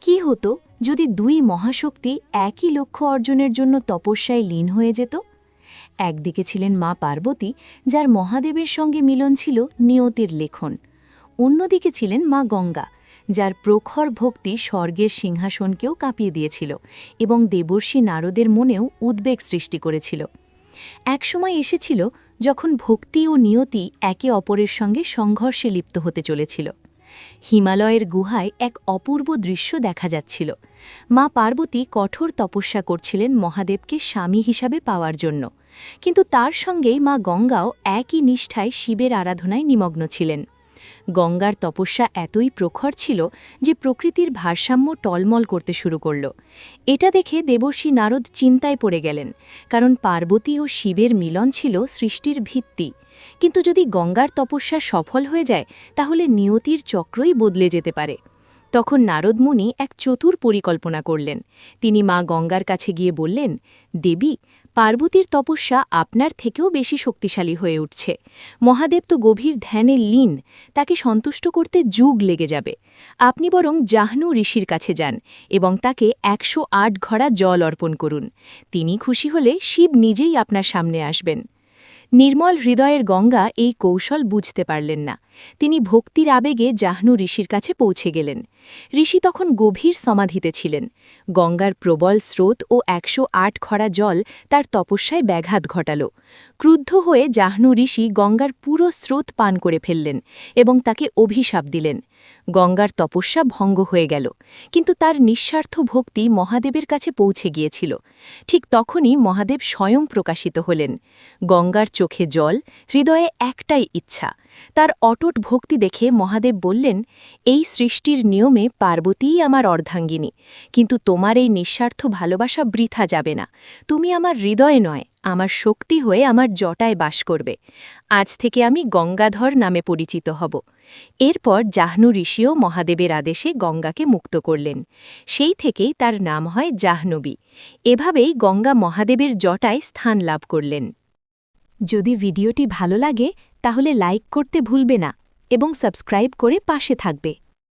কি হতো যদি দুই মহাশক্তি একই লক্ষ্য অর্জনের জন্য তপস্যায় লীন হয়ে যেত? একদিকে ছিলেন মা পার্বতী, যার মহাদেবের সঙ্গে মিলন ছিল নিয়তির লেখন। অন্যদিকে ছিলেন মা গঙ্গা, যার প্রখর ভক্তি স্বর্গের সিংহাসনকেও কাঁপিয়ে দিয়েছিল এবং দেবর্ষি নারদের মনেও উদ্বেগ সৃষ্টি করেছিল। একসময় এসেছিল যখন ভক্তি ও নিয়তি একে অপরের সঙ্গে সংঘর্ষে লিপ্ত হতে চলেছিল। হিমালয়ের গুহায় এক অপূর্ব দৃশ্য দেখা যাচ্ছিল। মা পার্বতী কঠোর তপস্যা করছিলেন মহাদেবকে স্বামী হিসাবে পাওয়ার জন্য, কিন্তু তার সঙ্গেই মা গঙ্গাও একই নিষ্ঠায় শিবের আরাধনায় নিমগ্ন ছিলেন। গঙ্গার তপস্যা এতই প্রখর ছিল যে প্রকৃতির ভারসাম্য টলমল করতে শুরু করল। এটা দেখে দেবর্ষি নারদ চিন্তায় পড়ে গেলেন, কারণ পার্বতী ও শিবের মিলন ছিল সৃষ্টির ভিত্তি। কিন্তু যদি গঙ্গার তপস্যা সফল হয়ে যায়, তাহলে নিয়তির চক্রই বদলে যেতে পারে। তখন নারদ মুনি এক চতুর পরিকল্পনা করলেন। তিনি মা গঙ্গার কাছে গিয়ে বললেন, দেবী, পার্বতীর তপস্যা আপনার থেকেও বেশি শক্তিশালী হয়ে উঠছে। মহাদেব তো গভীর ধ্যানে লীন, তাকে সন্তুষ্ট করতে যুগ লেগে যাবে। আপনি বরং জাহ্নু ঋষির কাছে যান এবং তাকে 108 ঘড়া জল অর্পণ করুন। তিনি খুশি হলে শিব নিজেই আপনার সামনে আসবেন। নির্মল হৃদয়ের গঙ্গা এই কৌশল বুঝতে পারলেন না। তিনি ভক্তির আবেগে জাহ্নু ঋষির কাছে পৌঁছে গেলেন। ঋষি তখন গভীর সমাধিতে ছিলেন। গঙ্গার প্রবল স্রোত ও 108 খরা জল তার তপস্যায় ব্যাঘাত ঘটাল। ক্রুদ্ধ হয়ে জাহ্নু ঋষি গঙ্গার পুরো স্রোত পান করে ফেললেন এবং তাকে অভিশাপ দিলেন। গঙ্গার তপস্যা ভঙ্গ হয়ে গেল, কিন্তু তার নিঃস্বার্থ ভক্তি মহাদেবের কাছে পৌঁছে গিয়েছিল। ঠিক তখনই মহাদেব স্বয়ং প্রকাশিত হলেন। গঙ্গার চোখে জল, হৃদয়ে একটাই ইচ্ছা। তার অটুট ভক্তি দেখে মহাদেব বললেন, এই সৃষ্টির নিয়মে পার্বতীই আমার অর্ধাঙ্গিনী, কিন্তু তোমার এই নিঃস্বার্থ ভালোবাসা বৃথা যাবে না। তুমি আমার হৃদয়ে নয়, আমার শক্তি হয়ে আমার জটায় বাস করবে। আজ থেকে আমি গঙ্গাধর নামে পরিচিত হব। এরপর জাহ্নু ঋষিও মহাদেবের আদেশে গঙ্গাকে মুক্ত করলেন। সেই থেকেই তার নাম হয় জাহ্নবী। এভাবেই গঙ্গা মহাদেবের জটায় স্থান লাভ করলেন। যদি ভিডিওটি ভালো লাগে তাহলে লাইক করতে ভুলবে না এবং সাবস্ক্রাইব করে পাশে থাকবে।